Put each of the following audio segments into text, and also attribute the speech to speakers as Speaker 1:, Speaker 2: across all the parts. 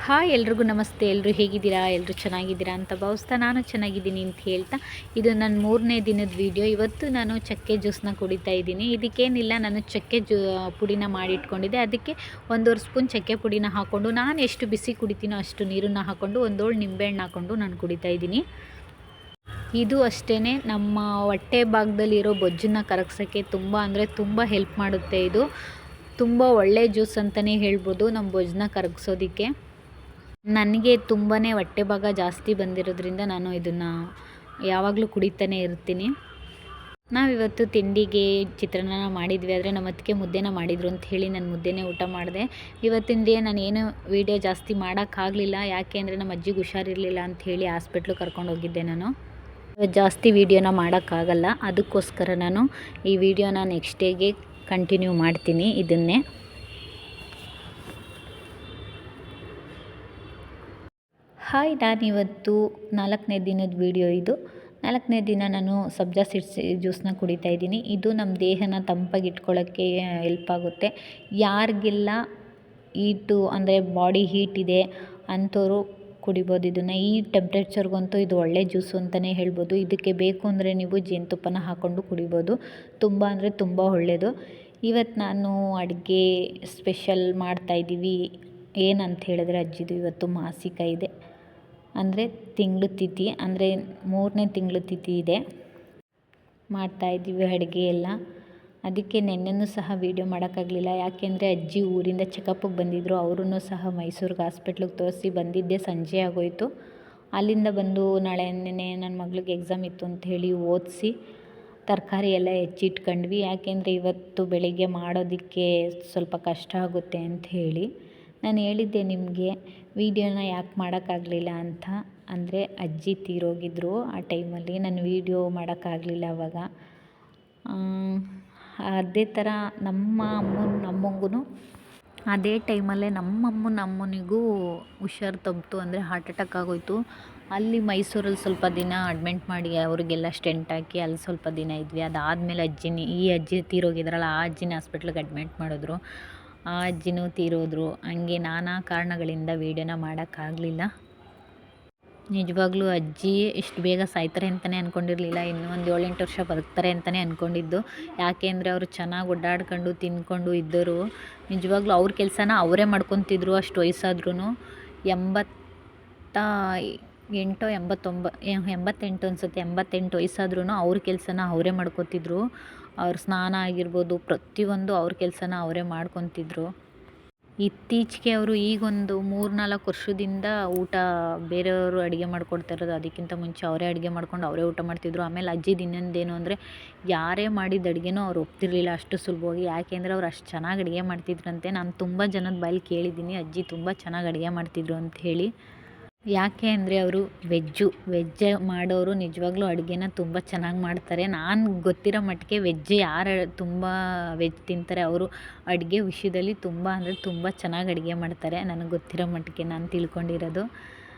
Speaker 1: Hi ಎಲ್ರಿಗೂ ನಮಸ್ತೆ. ಎಲ್ಲರೂ ಹೇಗಿದ್ದೀರಾ? ಎಲ್ಲರೂ ಚೆನ್ನಾಗಿದ್ದೀರಾ ಅಂತ ಭಾವಿಸ್ತಾ ನಾನು ಚೆನ್ನಾಗಿದ್ದೀನಿ ಅಂತ ಹೇಳ್ತಾ, ಇದು ನನ್ನ 3ನೇ ದಿನದ ವೀಡಿಯೋ. ಇವತ್ತು ನಾನು ಚಕ್ಕೆ ಜ್ಯೂಸನ್ನ ಕುಡಿತಾ ಇದ್ದೀನಿ. ಇದಕ್ಕೇನಿಲ್ಲ, ನಾನು ಚಕ್ಕೆ ಪುಡಿನ ಮಾಡಿಟ್ಕೊಂಡಿದ್ದೆ. ಅದಕ್ಕೆ 1.5 ಸ್ಪೂನ್ ಚಕ್ಕೆ ಪುಡಿನ ಹಾಕ್ಕೊಂಡು, ನಾನು ಎಷ್ಟು ಬಿಸಿ ಕುಡಿತೀನೋ ಅಷ್ಟು ನೀರನ್ನು ಹಾಕ್ಕೊಂಡು ಒಂದೋಳು ನಿಂಬೆಹಣ್ಣು ಹಾಕ್ಕೊಂಡು ನಾನು ಕುಡಿತಾ ಇದ್ದೀನಿ. ಇದು ಅಷ್ಟೇ ನಮ್ಮ ಹೊಟ್ಟೆ ಭಾಗದಲ್ಲಿರೋ ಬೊಜ್ಜನ್ನು ಕರಗಿಸೋಕ್ಕೆ ತುಂಬ ಅಂದರೆ ತುಂಬ ಹೆಲ್ಪ್ ಮಾಡುತ್ತೆ. ಇದು ತುಂಬ ಒಳ್ಳೆಯ ಜ್ಯೂಸ್ ಅಂತಲೇ ಹೇಳ್ಬೋದು ನಮ್ಮ ಬೊಜ್ಜನ್ನ ಕರಗಿಸೋದಕ್ಕೆ. ನನಗೆ ತುಂಬಾ ಹೊಟ್ಟೆ ಭಾಗ ಜಾಸ್ತಿ ಬಂದಿರೋದ್ರಿಂದ ನಾನು ಇದನ್ನು ಯಾವಾಗಲೂ ಕುಡಿತಾನೆ ಇರ್ತೀನಿ. ನಾವಿವತ್ತು ತಿಂಡಿಗೆ ಚಿತ್ರಾನ್ನ ಮಾಡಿದ್ವಿ, ಆದರೆ ನಮ್ಮ ಅತ್ತಿಗೆ ಮುದ್ದೆನ ಮಾಡಿದರು ಅಂತ ಹೇಳಿ ನಾನು ಮುದ್ದೆನೇ ಊಟ ಮಾಡಿದೆ. ಇವತ್ತಿನ ದಿನ ನಾನು ಏನು ವೀಡಿಯೋ ಜಾಸ್ತಿ ಮಾಡೋಕ್ಕಾಗಲಿಲ್ಲ, ಯಾಕೆ ಅಂದರೆ ನಮ್ಮ ಅಜ್ಜಿಗೆ ಹುಷಾರಿರಲಿಲ್ಲ ಅಂತ ಹೇಳಿ ಹಾಸ್ಪಿಟ್ಲಿಗೆ ಕರ್ಕೊಂಡೋಗಿದ್ದೆ. ನಾನು ಜಾಸ್ತಿ ವೀಡಿಯೋನ ಮಾಡೋಕ್ಕಾಗಲ್ಲ, ಅದಕ್ಕೋಸ್ಕರ ನಾನು ಈ ವಿಡಿಯೋನ ನೆಕ್ಸ್ಟ್ ಡೇಗೆ ಕಂಟಿನ್ಯೂ ಮಾಡ್ತೀನಿ. ಇದನ್ನೇ ಹಾಯ್, ನಾನಿವತ್ತು 4ನೇ ದಿನದ ವೀಡಿಯೋ ಇದು. 4ನೇ ದಿನ ನಾನು ಸಬ್ಜಾ ಸೀಡ್ಸ್ ಜ್ಯೂಸನ್ನ ಕುಡಿತಾ ಇದ್ದೀನಿ. ಇದು ನಮ್ಮ ದೇಹನ ತಂಪಾಗಿಟ್ಕೊಳ್ಳೋಕ್ಕೆ ಹೆಲ್ಪ್ ಆಗುತ್ತೆ. ಯಾರಿಗೆಲ್ಲ ಹೀಟು ಅಂದರೆ ಬಾಡಿ ಹೀಟ್ ಇದೆ ಅಂಥವ್ರು ಕುಡಿಬೋದು ಇದನ್ನು. ಈ ಟೆಂಪ್ರೇಚರ್ಗಂತೂ ಇದು ಒಳ್ಳೆ ಜ್ಯೂಸು ಅಂತಲೇ ಹೇಳ್ಬೋದು. ಇದಕ್ಕೆ ಬೇಕು ಅಂದರೆ ನೀವು ಜೇನುತುಪ್ಪನ ಹಾಕ್ಕೊಂಡು ಕುಡಿಬೋದು. ತುಂಬ ಅಂದರೆ ತುಂಬ ಒಳ್ಳೆಯದು. ಇವತ್ತು ನಾನು ಅಡುಗೆ ಸ್ಪೆಷಲ್ ಮಾಡ್ತಾಯಿದ್ದೀವಿ. ಏನಂತ ಹೇಳಿದ್ರೆ, ಅಜ್ಜಿದು ಇವತ್ತು ಮಾಸಿಕ ಇದೆ, ಅಂದರೆ ತಿಂಗಳು ತಿಥಿ, ಅಂದರೆ 3ನೇ ತಿಂಗಳು ತಿಥಿ ಇದೆ. ಮಾಡ್ತಾಯಿದ್ದೀವಿ ಅಡುಗೆ ಎಲ್ಲ. ಅದಕ್ಕೆ ನೆನ್ನೆನೂ ಸಹ ವೀಡಿಯೋ ಮಾಡೋಕ್ಕಾಗಲಿಲ್ಲ, ಯಾಕೆಂದರೆ ಅಜ್ಜಿ ಊರಿಂದ ಚೆಕಪ್ಪಿಗೆ ಬಂದಿದ್ದರು. ಅವರೂ ಸಹ ಮೈಸೂರಿಗೆ ಹಾಸ್ಪಿಟ್ಲಿಗೆ ತೋರಿಸಿ ಬಂದಿದ್ದೆ, ಸಂಜೆ ಆಗೋಯಿತು. ಅಲ್ಲಿಂದ ಬಂದು ನಾಳೆ ನನ್ನ ಮಗಳಿಗೆ ಎಕ್ಸಾಮ್ ಇತ್ತು ಅಂತ ಹೇಳಿ ಓದಿಸಿ ತರಕಾರಿ ಎಲ್ಲ ಹೆಚ್ಚಿಟ್ಕೊಂಡ್ವಿ. ಯಾಕೆಂದರೆ ಇವತ್ತು ಬೆಳಿಗ್ಗೆ ಮಾಡೋದಕ್ಕೆ ಸ್ವಲ್ಪ ಕಷ್ಟ ಆಗುತ್ತೆ ಅಂತ ಹೇಳಿ. ನಾನು ಹೇಳಿದ್ದೆ ನಿಮಗೆ ವೀಡಿಯೋನ ಯಾಕೆ ಮಾಡೋಕ್ಕಾಗಲಿಲ್ಲ ಅಂತ, ಅಂದರೆ ಅಜ್ಜಿ ತೀರೋಗಿದ್ದರು ಆ ಟೈಮಲ್ಲಿ. ನಾನು ವೀಡಿಯೋ ಮಾಡೋಕ್ಕಾಗಲಿಲ್ಲ ಆವಾಗ. ಅದೇ ಥರ ನಮ್ಮಮ್ಮನಿಗೂ ಅದೇ ಟೈಮಲ್ಲೇ ನಮ್ಮಮ್ಮನಿಗೂ ಹುಷಾರು ತಪ್ಪಿತು, ಅಂದರೆ ಹಾರ್ಟ್ ಅಟ್ಯಾಕ್ ಆಗೋಯಿತು. ಅಲ್ಲಿ ಮೈಸೂರಲ್ಲಿ ಸ್ವಲ್ಪ ದಿನ ಅಡ್ಮಿಟ್ ಮಾಡಿ ಅವರಿಗೆಲ್ಲ ಸ್ಟೆಂಟ್ ಹಾಕಿ ಅಲ್ಲಿ ಸ್ವಲ್ಪ ದಿನ ಇದ್ವಿ. ಅದಾದಮೇಲೆ ಈ ಅಜ್ಜಿ ತೀರೋಗಿದ್ರಲ್ಲ, ಆ ಅಜ್ಜಿನ ಹಾಸ್ಪಿಟ್ಲಿಗೆ ಅಡ್ಮಿಟ್ ಮಾಡಿದ್ರು. ಆ ಅಜ್ಜಿನೂ ತೀರೋದ್ರು. ಹಂಗೆ ನಾನಾ ಕಾರಣಗಳಿಂದ ವೀಡಿಯೋನ ಮಾಡೋಕ್ಕಾಗಲಿಲ್ಲ. ನಿಜವಾಗ್ಲೂ ಅಜ್ಜಿ ಇಷ್ಟು ಬೇಗ ಸಾಯ್ತಾರೆ ಅಂತಲೇ ಅಂದ್ಕೊಂಡಿರಲಿಲ್ಲ. ಇನ್ನೂ ಒಂದು 7-8 ವರ್ಷ ಬದುಕ್ತಾರೆ ಅಂತಲೇ ಅಂದ್ಕೊಂಡಿದ್ದು. ಯಾಕೆ ಅಂದರೆ ಅವರು ಚೆನ್ನಾಗಿ ಓಡಾಡ್ಕೊಂಡು ತಿಂದ್ಕೊಂಡು ಇದ್ದರು. ನಿಜವಾಗ್ಲೂ ಅವ್ರ ಕೆಲಸನ ಅವರೇ ಮಾಡ್ಕೊತಿದ್ರು. ಅಷ್ಟು ವಯಸ್ಸಾದ್ರೂ 88 ಅನಿಸುತ್ತೆ, 88 ವಯಸ್ಸಾದ್ರೂ ಅವ್ರ ಕೆಲಸನ ಅವರೇ ಮಾಡ್ಕೊತಿದ್ರು. ಅವ್ರ ಸ್ನಾನ ಆಗಿರ್ಬೋದು, ಪ್ರತಿಯೊಂದು ಅವ್ರ ಕೆಲಸನ ಅವರೇ ಮಾಡ್ಕೊತಿದ್ರು. ಇತ್ತೀಚೆಗೆ ಅವರು ಈಗೊಂದು 3-4 ವರ್ಷದಿಂದ ಊಟ ಬೇರೆಯವರು ಅಡುಗೆ ಮಾಡ್ಕೊಡ್ತಾ ಇರೋದು. ಅದಕ್ಕಿಂತ ಮುಂಚೆ ಅವರೇ ಅಡುಗೆ ಮಾಡ್ಕೊಂಡು ಅವರೇ ಊಟ ಮಾಡ್ತಿದ್ರು. ಆಮೇಲೆ ಅಜ್ಜಿದು ಇನ್ನೊಂದೇನು ಅಂದರೆ, ಯಾರೇ ಮಾಡಿದ ಅಡುಗೆನೂ ಅವ್ರು ಒಪ್ತಿರಲಿಲ್ಲ ಅಷ್ಟು ಸುಲಭವಾಗಿ. ಯಾಕೆಂದರೆ ಅವ್ರು ಅಷ್ಟು ಚೆನ್ನಾಗಿ ಅಡುಗೆ ಮಾಡ್ತಿದ್ರಂತೆ. ನಾನು ತುಂಬ ಜನದ ಬಾಯಲ್ಲಿ ಕೇಳಿದ್ದೀನಿ ಅಜ್ಜಿ ತುಂಬ ಚೆನ್ನಾಗಿ ಅಡುಗೆ ಮಾಡ್ತಿದ್ರು ಅಂತ ಹೇಳಿ. ಯಾಕೆ ಅಂದರೆ ಅವರು ವೆಜ್ ಮಾಡೋರು ನಿಜವಾಗ್ಲೂ ಅಡುಗೆನ ತುಂಬ ಚೆನ್ನಾಗಿ ಮಾಡ್ತಾರೆ. ನಾನು ಗೊತ್ತಿರೋ ಮಟ್ಟಿಗೆ ಯಾರು ತುಂಬ ವೆಜ್ ತಿಂತಾರೆ ಅವರು ಅಡುಗೆ ವಿಷಯದಲ್ಲಿ ತುಂಬ ಅಂದರೆ ತುಂಬ ಚೆನ್ನಾಗಿ ಅಡುಗೆ ಮಾಡ್ತಾರೆ. ನನಗೆ ಗೊತ್ತಿರೋ ಮಟ್ಟಿಗೆ ನಾನು ತಿಳ್ಕೊಂಡಿರೋದು.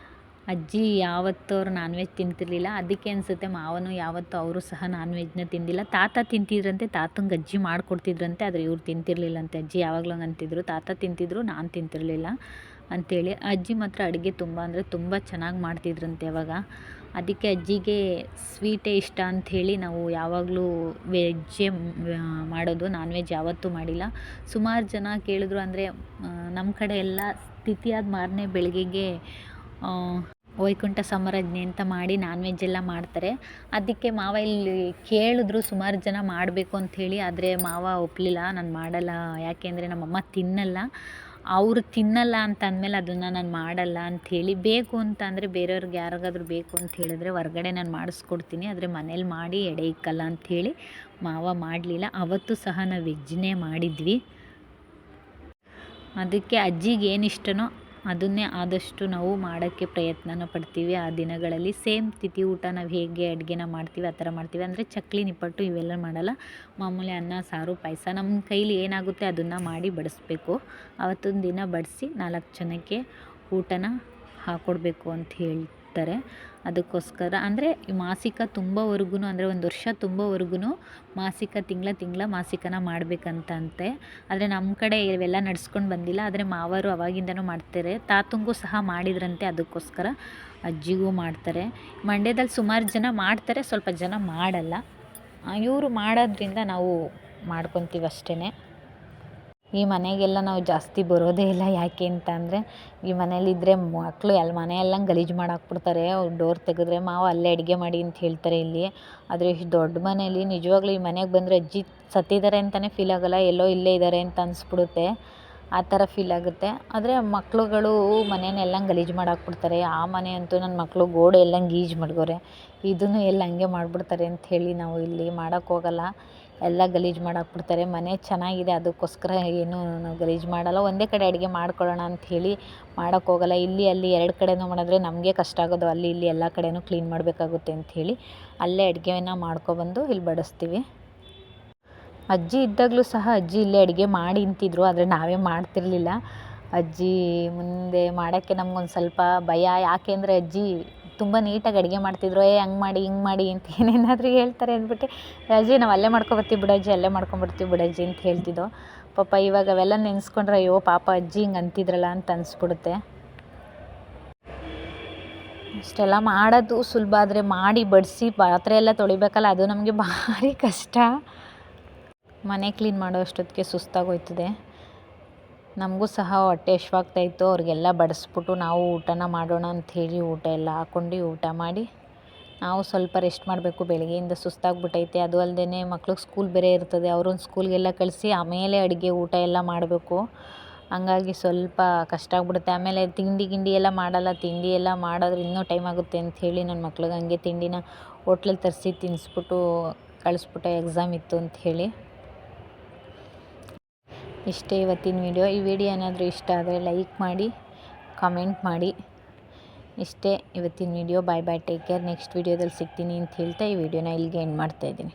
Speaker 1: ಅಜ್ಜಿ ಯಾವತ್ತೂ ಅವ್ರು ನಾನ್ ವೆಜ್ ತಿಂತಿರಲಿಲ್ಲ. ಅದಕ್ಕೆ ಅನಿಸುತ್ತೆ ಮಾವನು ಯಾವತ್ತೂ ಅವರು ಸಹ ನಾನ್ ವೆಜ್ನ ತಿಂದಿಲ್ಲ. ತಾತ ತಿಂತಿದ್ರಂತೆ, ತಾತಂಗೆ ಅಜ್ಜಿ ಮಾಡಿಕೊಡ್ತಿದ್ರಂತೆ, ಆದರೆ ಇವ್ರು ತಿಂತಿರಲಿಲ್ಲಂತೆ. ಅಜ್ಜಿ ಯಾವಾಗಲೂ ಅಂತಿದ್ರು, ತಾತ ತಿಂತಿದ್ರು, ನಾನು ತಿಂತಿರಲಿಲ್ಲ ಅಂಥೇಳಿ. ಅಜ್ಜಿ ಮಾತ್ರ ಅಡುಗೆ ತುಂಬ ಅಂದರೆ ತುಂಬ ಚೆನ್ನಾಗಿ ಮಾಡ್ತಿದ್ರಂತೆ ಅವಾಗ. ಅದಕ್ಕೆ ಅಜ್ಜಿಗೆ ಸ್ವೀಟೇ ಇಷ್ಟ ಅಂಥೇಳಿ ನಾವು ಯಾವಾಗಲೂ ವೆಜ್ಜೇ ಮಾಡೋದು, ನಾನ್ ವೆಜ್ ಯಾವತ್ತೂ ಮಾಡಿಲ್ಲ. ಸುಮಾರು ಜನ ಕೇಳಿದ್ರು, ಅಂದರೆ ನಮ್ಮ ಕಡೆ ಎಲ್ಲ ತಿಥಿಯಾದ ಮಾರನೇ ಬೆಳಗ್ಗೆಗೆ ವೈಕುಂಠ ಸಮರಾಜ್ಞೆ ಅಂತ ಮಾಡಿ ನಾನ್ ವೆಜ್ ಎಲ್ಲ ಮಾಡ್ತಾರೆ. ಅದಕ್ಕೆ ಮಾವ ಇಲ್ಲಿ ಕೇಳಿದ್ರು ಸುಮಾರು ಜನ ಮಾಡಬೇಕು ಅಂಥೇಳಿ, ಆದರೆ ಮಾವ ಒಪ್ಪಲಿಲ್ಲ, ನಾನು ಮಾಡಲ್ಲ. ಯಾಕೆಂದರೆ ನಮ್ಮಮ್ಮ ತಿನ್ನಲ್ಲ, ಅವರು ತಿನ್ನಲ್ಲ ಅಂತ ಅಂದಮೇಲೆ ಅದನ್ನು ನಾನು ಮಾಡಲ್ಲ ಅಂಥೇಳಿ. ಬೇಕು ಅಂತ ಅಂದರೆ ಬೇರೆಯವ್ರಿಗೆ ಯಾರಿಗಾದ್ರೂ ಬೇಕು ಅಂತ ಹೇಳಿದ್ರೆ ಹೊರಗಡೆ ನಾನು ಮಾಡಿಸ್ಕೊಡ್ತೀನಿ, ಆದರೆ ಮನೇಲಿ ಮಾಡಿ ಎಡೆ ಇಕ್ಕಲ್ಲ ಅಂಥೇಳಿ ಮಾವ ಮಾಡಲಿಲ್ಲ. ಅವತ್ತು ಸಹ ನಾವು ವೆಜ್ನೇ ಮಾಡಿದ್ವಿ. ಅದಕ್ಕೆ ಅಜ್ಜಿಗೆ ಏನು ಇಷ್ಟನೋ ಅದನ್ನೇ ಆದಷ್ಟು ನಾವು ಮಾಡೋಕ್ಕೆ ಪ್ರಯತ್ನನ ಪಡ್ತೀವಿ. ಆ ದಿನಗಳಲ್ಲಿ ಸೇಮ್ ತಿಥಿ ಊಟ ನಾವು ಹೇಗೆ ಅಡುಗೆನ ಮಾಡ್ತೀವಿ ಆ ಥರ ಮಾಡ್ತೀವಿ. ಅಂದರೆ ಚಕ್ಕಲಿ, ನಿಪ್ಪಟ್ಟು ಇವೆಲ್ಲ ಮಾಡಲ್ಲ. ಮಾಮೂಲಿ ಅನ್ನ, ಸಾರು, ಪಾಯಸ ನಮ್ಮ ಕೈಲಿ ಏನಾಗುತ್ತೆ ಅದನ್ನು ಮಾಡಿ ಬಡಿಸ್ಬೇಕು. ಆವತ್ತೊಂದು ದಿನ ಬಡಿಸಿ 4 ಜನಕ್ಕೆ ಊಟನ ಹಾಕ್ಕೊಡ್ಬೇಕು ಅಂತ ಇರ್ತಾರೆ. ಅದಕ್ಕೋಸ್ಕರ ಅಂದರೆ ಮಾಸಿಕ ತುಂಬವರೆಗೂ ಅಂದರೆ 1 ವರ್ಷ ತುಂಬವರೆಗೂ ಮಾಸಿಕ ತಿಂಗಳ ಮಾಸಿಕನ ಮಾಡಬೇಕಂತಂತೆ. ಆದರೆ ನಮ್ಮ ಕಡೆ ಇವೆಲ್ಲ ನಡ್ಸ್ಕೊಂಡು ಬಂದಿಲ್ಲ. ಆದರೆ ಮಾವರು ಅವಾಗಿಂದನೂ ಮಾಡ್ತಾರೆ. ತಾತಂಗೂ ಸಹ ಮಾಡಿದ್ರಂತೆ, ಅದಕ್ಕೋಸ್ಕರ ಅಜ್ಜಿಗೂ ಮಾಡ್ತಾರೆ. ಮಂಡ್ಯದಲ್ಲಿ ಸುಮಾರು ಜನ ಮಾಡ್ತಾರೆ, ಸ್ವಲ್ಪ ಜನ ಮಾಡಲ್ಲ. ಇವರು ಮಾಡೋದ್ರಿಂದ ನಾವು ಮಾಡ್ಕೊತೀವಿ ಅಷ್ಟೇ. ಈ ಮನೆಗೆಲ್ಲ ನಾವು ಜಾಸ್ತಿ ಬರೋದೇ ಇಲ್ಲ. ಯಾಕೆ ಅಂತ ಅಂದರೆ ಈ ಮನೇಲಿದ್ದರೆ ಮಕ್ಕಳು ಮನೆಯೆಲ್ಲ ಗಲೀಜು ಮಾಡಾಕ್ಬಿಡ್ತಾರೆ. ಅವ್ರು ಡೋರ್ ತೆಗೆದ್ರೆ ಮಾವ ಅಲ್ಲೇ ಅಡುಗೆ ಮಾಡಿ ಅಂತ ಹೇಳ್ತಾರೆ ಇಲ್ಲಿ. ಆದರೆ ಇಷ್ಟು ದೊಡ್ಡ ಮನೇಲಿ ನಿಜವಾಗ್ಲೂ ಈ ಮನೆಗೆ ಬಂದರೆ ಅಜ್ಜಿ ಸತ್ತಿದ್ದಾರೆ ಅಂತಲೇ ಫೀಲ್ ಆಗೋಲ್ಲ, ಎಲ್ಲೋ ಇಲ್ಲೇ ಇದ್ದಾರೆ ಅಂತ ಅನಿಸ್ಬಿಡುತ್ತೆ. ಆ ಥರ ಫೀಲ್ ಆಗುತ್ತೆ. ಆದರೆ ಮಕ್ಳುಗಳು ಮನೆಯೆಲ್ಲ ಗಲೀಜು ಮಾಡಾಕ್ಬಿಡ್ತಾರೆ. ಆ ಮನೆ ಅಂತೂ ನನ್ನ ಮಕ್ಕಳು ಗೋಡೆ ಎಲ್ಲ ಗೀಜು ಮಡ್ಗೋರೆ, ಇದನ್ನು ಎಲ್ಲ ಹಂಗೆ ಮಾಡಿಬಿಡ್ತಾರೆ ಅಂಥೇಳಿ ನಾವು ಇಲ್ಲಿ ಮಾಡೋಕ್ಕೋಗಲ್ಲ. ಎಲ್ಲ ಗಲೀಜು ಮಾಡಾಕ್ಬಿಡ್ತಾರೆ. ಮನೆ ಚೆನ್ನಾಗಿದೆ, ಅದಕ್ಕೋಸ್ಕರ ಏನೂ ನಾವು ಗಲೀಜು ಮಾಡಲ್ಲ. ಒಂದೇ ಕಡೆ ಅಡುಗೆ ಮಾಡ್ಕೊಳ್ಳೋಣ ಅಂಥೇಳಿ ಮಾಡೋಕ್ಕೋಗಲ್ಲ. ಇಲ್ಲಿ ಅಲ್ಲಿ 2 ಕಡೆನೂ ಮಾಡಿದ್ರೆ ನಮಗೆ ಕಷ್ಟ ಆಗೋದು. ಅಲ್ಲಿ ಇಲ್ಲಿ ಎಲ್ಲ ಕಡೆನೂ ಕ್ಲೀನ್ ಮಾಡಬೇಕಾಗುತ್ತೆ ಅಂಥೇಳಿ ಅಲ್ಲೇ ಅಡುಗೆನ ಮಾಡ್ಕೊಬಂದು ಇಲ್ಲಿ ಬಡಿಸ್ತೀವಿ. ಅಜ್ಜಿ ಇದ್ದಾಗಲೂ ಸಹ ಅಜ್ಜಿ ಇಲ್ಲೇ ಅಡುಗೆ ಮಾಡಿ ಅಂತಿದ್ರು, ಆದರೆ ನಾವೇ ಮಾಡ್ತಿರಲಿಲ್ಲ. ಅಜ್ಜಿ ಮುಂದೆ ಮಾಡೋಕ್ಕೆ ನಮ್ಗೊಂದು ಸ್ವಲ್ಪ ಭಯ. ಯಾಕೆ ಅಂದರೆ ಅಜ್ಜಿ ತುಂಬ ನೀಟಾಗಿ ಅಡುಗೆ ಮಾಡ್ತಿದ್ರು. ಹಂಗೆ ಮಾಡಿ ಹಿಂಗೆ ಮಾಡಿ ಅಂತ ಏನೇನಾದರೂ ಹೇಳ್ತಾರೆ ಅಂದ್ಬಿಟ್ಟು, ಅಜ್ಜಿ ನಾವು ಅಲ್ಲೇ ಮಾಡ್ಕೊಬರ್ತೀವಿ ಬಿಡಜ್ಜಿ, ಅಲ್ಲೇ ಮಾಡ್ಕೊಂಬರ್ತೀವಿ ಬಿಡಜ್ಜಿ ಅಂತ ಹೇಳ್ತಿದ್ದೋ. ಪಾಪ ಇವಾಗ ಅವೆಲ್ಲ ನೆನೆಸ್ಕೊಂಡ್ರೆ ಅಯ್ಯೋ ಪಾಪ ಅಜ್ಜಿ ಹಿಂಗೆ ಅಂತಿದ್ರಲ್ಲ ಅಂತ ಅನಿಸ್ಬಿಡುತ್ತೆ. ಇಷ್ಟೆಲ್ಲ ಮಾಡೋದು ಸುಲಭ, ಆದರೆ ಮಾಡಿ ಬಡಿಸಿ ಪಾತ್ರೆ ಎಲ್ಲ ತೊಳಿಬೇಕಲ್ಲ, ಅದು ನಮಗೆ ಭಾರಿ ಕಷ್ಟ. ಮನೆ ಕ್ಲೀನ್ ಮಾಡೋ ಅಷ್ಟೊತ್ತಿಗೆ ಸುಸ್ತಾಗೋಯ್ತದೆ. ನಮಗೂ ಸಹ ಹೊಟ್ಟೆ ಹಶ್ವಾಗ್ತಾಯಿತ್ತು. ಅವ್ರಿಗೆಲ್ಲ ಬಡಿಸ್ಬಿಟ್ಟು ನಾವು ಊಟನ ಮಾಡೋಣ ಅಂಥೇಳಿ ಊಟ ಎಲ್ಲ ಹಾಕ್ಕೊಂಡು ಊಟ ಮಾಡಿ ನಾವು ಸ್ವಲ್ಪ ರೆಸ್ಟ್ ಮಾಡಬೇಕು. ಬೆಳಗ್ಗೆಯಿಂದ ಸುಸ್ತಾಗ್ಬಿಟ್ಟೈತೆ. ಅದು ಅಲ್ಲದೆ ಮಕ್ಳಿಗೆ ಸ್ಕೂಲ್ ಬೇರೆ ಇರ್ತದೆ. ಅವ್ರನ್ನ ಸ್ಕೂಲ್ಗೆಲ್ಲ ಕಳಿಸಿ ಆಮೇಲೆ ಅಡುಗೆ ಊಟ ಎಲ್ಲ ಮಾಡಬೇಕು. ಹಂಗಾಗಿ ಸ್ವಲ್ಪ ಕಷ್ಟ ಆಗ್ಬಿಡುತ್ತೆ. ಆಮೇಲೆ ತಿಂಡಿ ಎಲ್ಲ ಮಾಡಲ್ಲ. ತಿಂಡಿ ಎಲ್ಲ ಮಾಡಿದ್ರೆ ಇನ್ನೂ ಟೈಮ್ ಆಗುತ್ತೆ ಅಂಥೇಳಿ ನನ್ನ ಮಕ್ಳಿಗೆ ಹಂಗೆ ತಿಂಡಿನ ಹೋಟ್ಲಲ್ಲಿ ತರಿಸಿ ತಿನ್ನಿಸ್ಬಿಟ್ಟು ಕಳಿಸ್ಬಿಟ್ಟೆ, ಎಕ್ಸಾಮ್ ಇತ್ತು ಅಂಥೇಳಿ. ಇಷ್ಟೇ ಇವತ್ತಿನ ವಿಡಿಯೋ. ಈ ವಿಡಿಯೋ ಏನಾದರೂ ಇಷ್ಟ ಆದರೆ ಲೈಕ್ ಮಾಡಿ, ಕಮೆಂಟ್ ಮಾಡಿ. ಇಷ್ಟೇ ಇವತ್ತಿನ ವಿಡಿಯೋ. ಬಾಯ್ ಬಾಯ್, ಟೇಕ್ ಕೇರ್. ನೆಕ್ಸ್ಟ್ ವಿಡಿಯೋದಲ್ಲಿ ಸಿಗ್ತೀನಿ ಅಂತ ಹೇಳ್ತಾ ಈ ವಿಡಿಯೋನ ಇಲ್ಲಿಗೆ ಎಂಡ್ ಮಾಡ್ತಾಯಿದ್ದೀನಿ.